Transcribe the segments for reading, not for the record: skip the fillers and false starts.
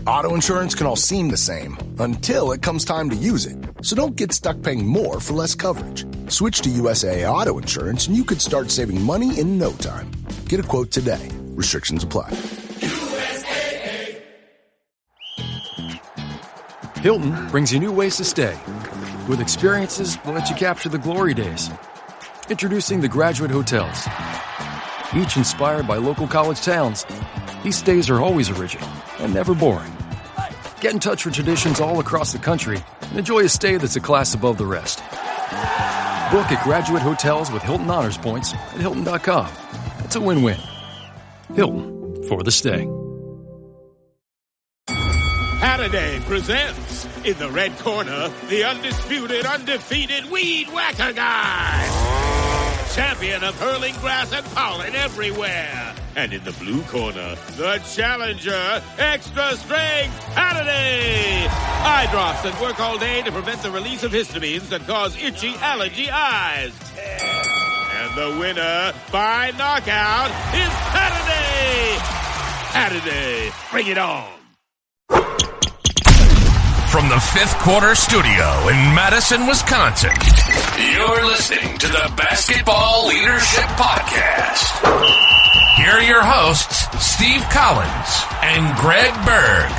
Auto insurance can all seem the same until it comes time to use it. So don't get stuck paying more for less coverage. Switch to USAA Auto Insurance and you could start saving money in no time. Get a quote today. Restrictions apply. USAA. Hilton brings you new ways to stay. With experiences that let you capture the glory days. Introducing the Graduate Hotels. Each inspired by local college towns, these stays are always original and never boring. Get in touch with traditions all across the country and enjoy a stay that's a class above the rest. Book at Graduate Hotels with Hilton Honors Points at Hilton.com. It's a win-win. Hilton, for the stay. Halliday presents, in the red corner, the undisputed, undefeated Weed Whacker Guy. Champion of hurling grass and pollen everywhere. And in the blue corner, the challenger, extra strength Halliday. Eye drops that work all day to prevent the release of histamines that cause itchy allergy eyes. And the winner by knockout is Halliday. Halliday, bring it on. From the Fifth Quarter Studio in Madison, Wisconsin, you're listening to the Basketball Leadership Podcast. Here are your hosts, Steve Collins and Greg Berg.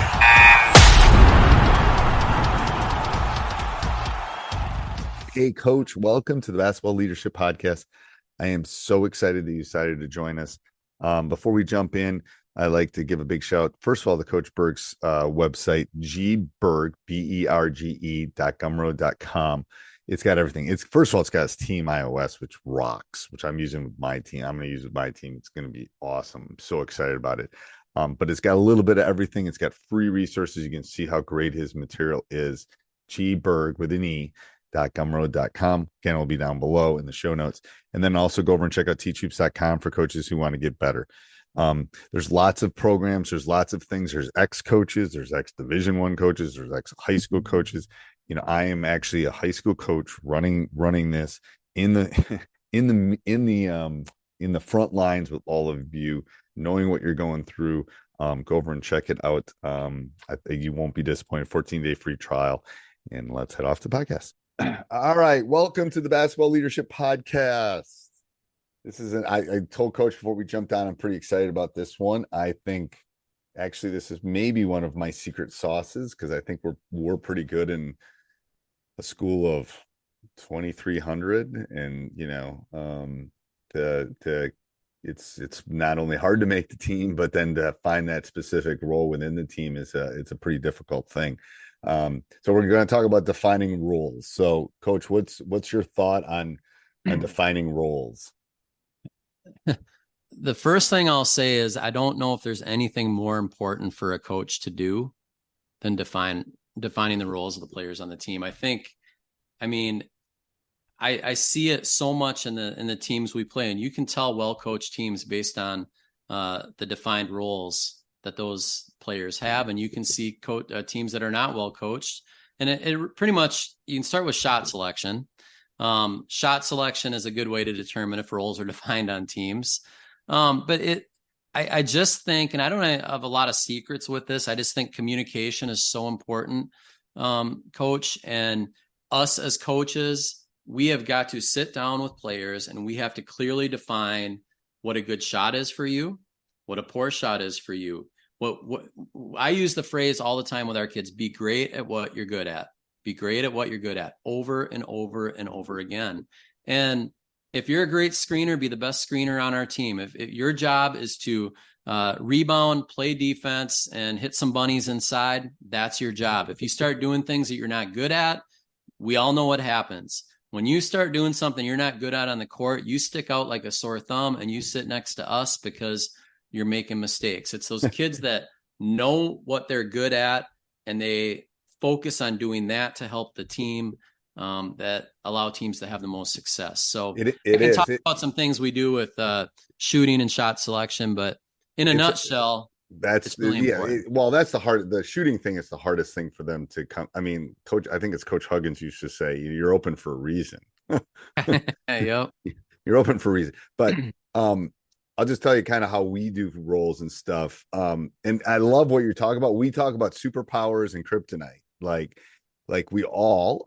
Hey, Coach, welcome to the Basketball Leadership Podcast. I am so excited that you decided to join us. Before we jump in, I'd like to give a big shout. First of all, the Coach Berg's website, gberg, BERGE.gumroad.com. It's got everything. First of all, it's got his team iOS, which rocks, which I'm using with my team. I'm going to use with my team. It's going to be awesome. I'm so excited about it. But it's got a little bit of everything. It's got free resources. You can see how great his material is. gberg with an E. .gumroad.com. Again, it will be down below in the show notes. And then also go over and check out teachhoops.com for coaches who want to get better. There's lots of programs. There's lots of things. There's ex-coaches. There's ex-Division I coaches. There's ex-high school coaches. You know, I am actually a high school coach running this in the front lines with all of you, knowing what you're going through. Go over and check it out. I think you won't be disappointed. 14-day free trial. And let's head off to the podcast. All right. Welcome to the Basketball Leadership Podcast. This is I told Coach before we jumped on, I'm pretty excited about this one. I think actually this is maybe one of my secret sauces because I think we're pretty good in a school of 2,300, and you know, it's not only hard to make the team, but then to find that specific role within the team it's a pretty difficult thing. So we're going to talk about defining roles. So, Coach, what's your thought on defining roles? The first thing I'll say is I don't know if there's anything more important for a coach to do than defining the roles of the players on the team. I see it so much in the teams we play, and you can tell well-coached teams based on the defined roles that those players have, and you can see teams that are not well coached. And it pretty much, you can start with shot selection. Shot selection is a good way to determine if roles are defined on teams. But I just think, and I don't have a lot of secrets with this, I just think communication is so important, Coach. And us as coaches, we have got to sit down with players and we have to clearly define what a good shot is for you, what a poor shot is for you. What I use the phrase all the time with our kids: be great at what you're good at. Be great at what you're good at, over and over and over again. And if you're a great screener, be the best screener on our team. If your job is to rebound, play defense, and hit some bunnies inside, that's your job. If you start doing things that you're not good at, we all know what happens. When you start doing something you're not good at on the court, you stick out like a sore thumb and you sit next to us because you're making mistakes. It's those kids that know what they're good at and they focus on doing that to help the team, that allow teams to have the most success. So I can talk about some things we do with shooting and shot selection, but in a nutshell, that's really that's the shooting thing is the hardest thing for them to come. I mean, Coach, I think it's Coach Huggins used to say, you're open for a reason. Yep. You're open for a reason. But I'll just tell you kind of how we do roles and stuff. And I love what you're talking about. We talk about superpowers and kryptonite.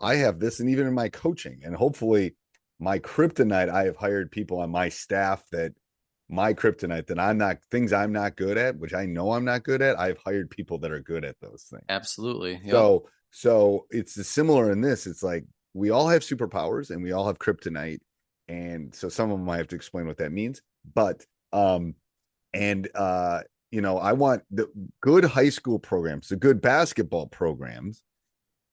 I have this, and even in my coaching, and hopefully my kryptonite, I have hired people on my staff that my kryptonite that things I'm not good at, which I know I'm not good at. I've hired people that are good at those things. Absolutely. Yep. So it's similar in this. It's like we all have superpowers and we all have kryptonite. And so some of them I have to explain what that means. But I want the good high school programs, the good basketball programs,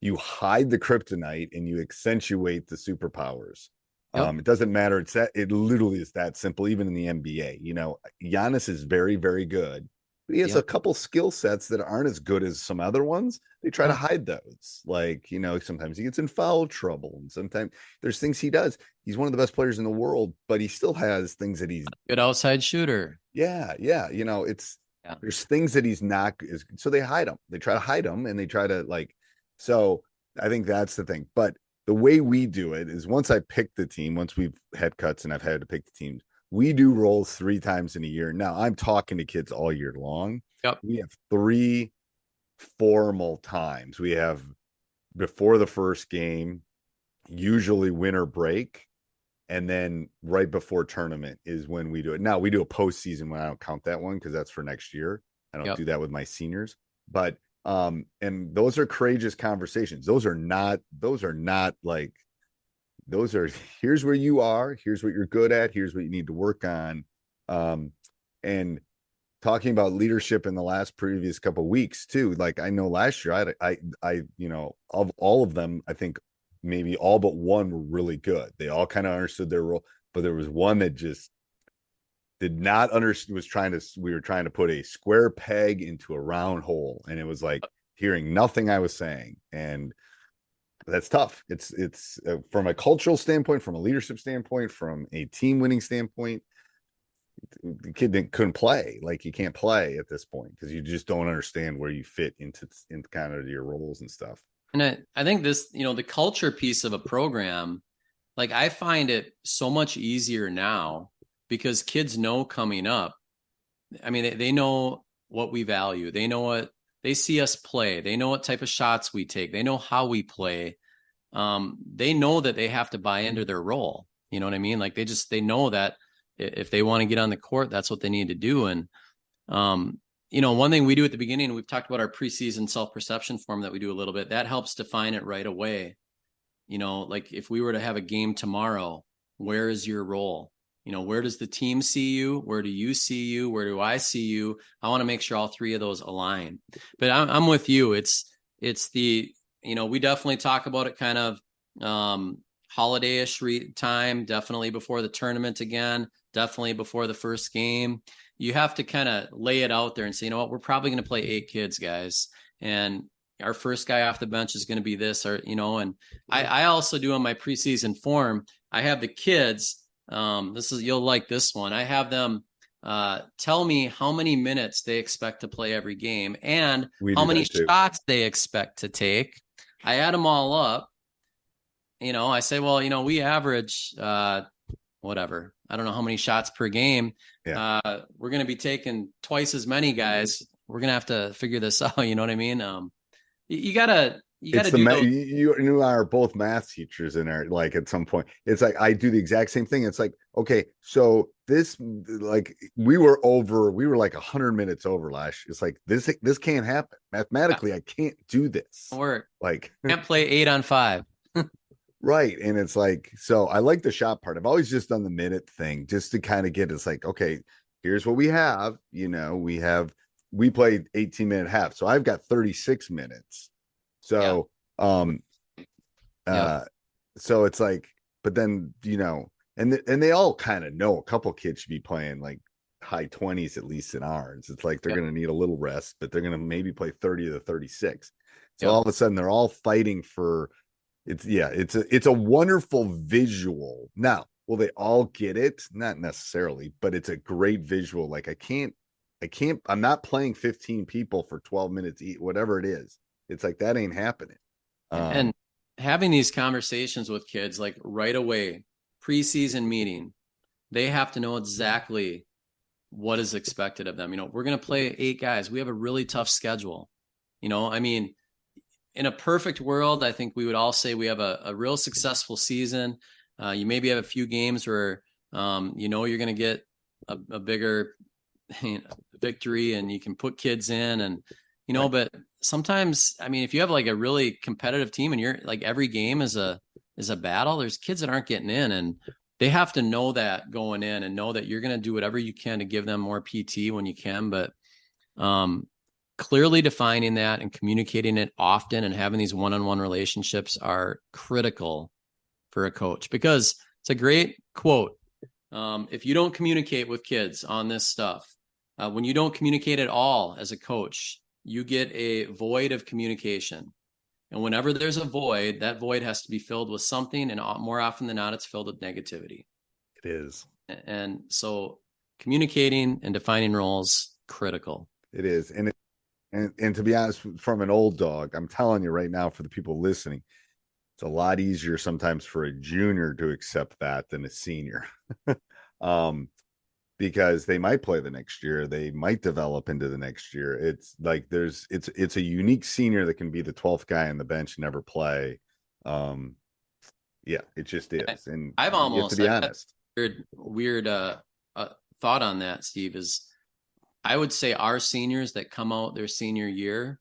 you hide the kryptonite and you accentuate the superpowers. Yep. It doesn't matter. It literally is that simple. Even in the NBA, Giannis is very, very good, but he has a couple skill sets that aren't as good as some other ones. They try to hide those. Sometimes he gets in foul trouble, and sometimes there's things he does. He's one of the best players in the world, but he still has things that he's good outside shooter. Yeah. There's things that he's not. So they hide him. They try to hide him, and they try to So I think that's the thing. But the way we do it is once I pick the team, once we've had cuts and I've had to pick the teams, we do roles 3 times in a year. Now I'm talking to kids all year long. Yep. We have 3 formal times. We have before the first game, usually winter break, and then right before tournament is when we do it. Now we do a postseason when I don't count that one because that's for next year. I don't do that with my seniors, but and those are courageous conversations. Those are here's where you are, here's what you're good at, here's what you need to work on. And talking about leadership in the previous couple of weeks too. Like I know last year I of all of them, I think maybe all but one were really good. They all kind of understood their role, but there was one that just did not understand, we were trying to put a square peg into a round hole. And it was like hearing nothing I was saying. And that's tough. It's from a cultural standpoint, from a leadership standpoint, from a team winning standpoint, the kid couldn't play. Like you can't play at this point because you just don't understand where you fit into kind of your roles and stuff. And I think this, the culture piece of a program, like I find it so much easier now because kids know coming up. I mean, they know what we value. They know what they see us play. They know what type of shots we take. They know how we play. They know that they have to buy into their role. You know what I mean? Like they know that if they want to get on the court, that's what they need to do. And, one thing we do at the beginning, we've talked about our preseason self-perception form that we do a little bit, that helps define it right away. Like if we were to have a game tomorrow, where is your role? Where does the team see you? Where do you see you? Where do I see you? I want to make sure all 3 of those align. But I'm with you. It's the, we definitely talk about it kind of holiday-ish time, definitely before the tournament again, definitely before the first game. You have to kind of lay it out there and say, you know what, we're probably going to play 8 kids, guys. And our first guy off the bench is going to be this, and I also do on my preseason form, I have the kids, you'll like this one. I have them tell me how many minutes they expect to play every game and how many shots they expect to take. I add them all up. I say, well, we average whatever. I don't know how many shots per game. Yeah. We're going to be taking twice as many guys. We're going to have to figure this out. You know what I mean? You gotta do you and I are both math teachers in there. Like at some point, it's like I do the exact same thing. It's like, okay, so this, like we were like 100 minutes over last year. It's like this can't happen mathematically. I can't do this. Work. Like can't play 8 on 5. Right. And it's like, so I like the shot part. I've always just done the minute thing just to kind of get, it's like, okay, here's what we have. We played 18-minute half. So I've got 36 minutes. So, so it's like, but then, and they all kind of know a couple kids should be playing like high 20s, at least in ours. It's like, they're going to need a little rest, but they're going to maybe play 30 to 36. So all of a sudden they're all fighting for, it's a wonderful visual. Now, will they all get it? Not necessarily, but it's a great visual. Like I'm not playing 15 people for 12 minutes, whatever it is. It's like, that ain't happening. And having these conversations with kids, like right away, preseason meeting, they have to know exactly what is expected of them. We're going to play 8 guys. We have a really tough schedule. I mean, in a perfect world, I think we would all say we have a real successful season. You maybe have a few games where, you're going to get a bigger victory and you can put kids in and, but sometimes, I mean, if you have like a really competitive team and you're like every game is a battle, there's kids that aren't getting in, and they have to know that going in and know that you're going to do whatever you can to give them more PT when you can. But clearly defining that and communicating it often and having these one-on-one relationships are critical for a coach, because it's a great quote. If you don't communicate with kids on this stuff, when you don't communicate at all as a coach, you get a void of communication. And whenever there's a void, that void has to be filled with something. And more often than not, it's filled with negativity. It is. And so communicating and defining roles, critical. It is. And to be honest, from an old dog, I'm telling you right now, for the people listening, it's a lot easier sometimes for a junior to accept that than a senior. Because they might play the next year, they might develop into the next year. It's like it's a unique senior that can be the 12th guy on the bench and never play. Yeah, it just is. And I've almost, to be honest, weird thought on that, Steve, is I would say our seniors that come out their senior year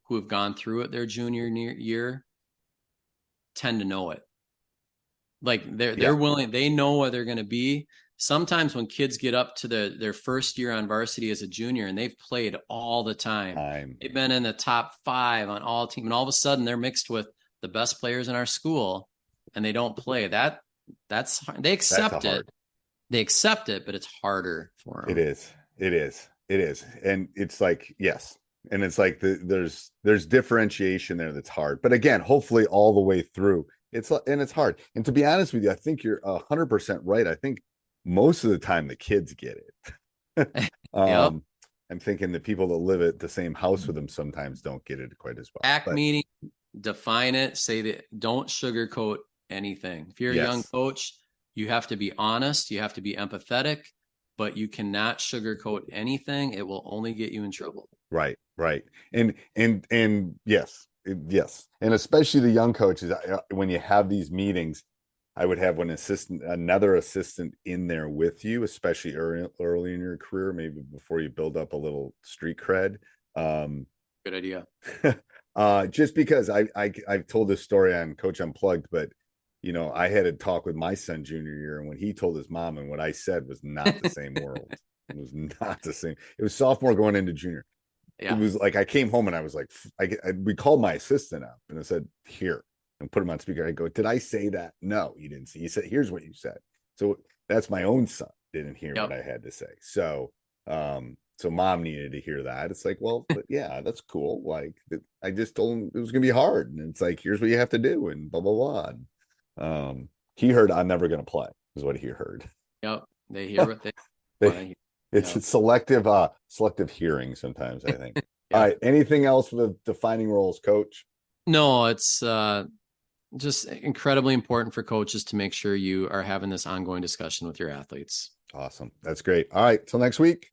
who have gone through it their junior year tend to know it. Like they're willing, they know where they're going to be. Sometimes when kids get up to their first year on varsity as a junior and they've played all the time, they've been in the top 5 on all team, and all of a sudden they're mixed with the best players in our school and they don't play. That's hard. They accept it. They accept it, but it's harder for them. It is. And it's like, yes. And it's like there's differentiation there that's hard. But again, hopefully all the way through, it's hard. And to be honest with you, I think you're 100% right. I think most of the time the kids get it. Yep. I'm thinking the people that live at the same house with them sometimes don't get it quite as well. Meeting, define it, say that, don't sugarcoat anything. If you're a young coach, you have to be honest, you have to be empathetic, but you cannot sugarcoat anything. It will only get you in trouble. Right. And yes. And especially the young coaches, when you have these meetings, I would have another assistant in there with you, especially early in your career, maybe before you build up a little street cred. Good idea. Just because I've told this story on Coach Unplugged, but I had a talk with my son junior year, and when he told his mom, and what I said was not the same world. It was not the same. It was sophomore going into junior. Yeah. It was like I came home and I was like, we called my assistant up and I said, here, and put him on speaker. I go, did I say that? No, you didn't see. He said, here's what you said. So that's my own son didn't hear what I had to say. So mom needed to hear that. It's like, well, but yeah, that's cool. Like I just told him it was going to be hard. And it's like, here's what you have to do and blah, blah, blah. He heard I'm never going to play is what he heard. Yep. They hear what they It's selective hearing sometimes, I think. All right. Anything else with defining roles, Coach? No, it's just incredibly important for coaches to make sure you are having this ongoing discussion with your athletes. Awesome. That's great. All right. Till next week.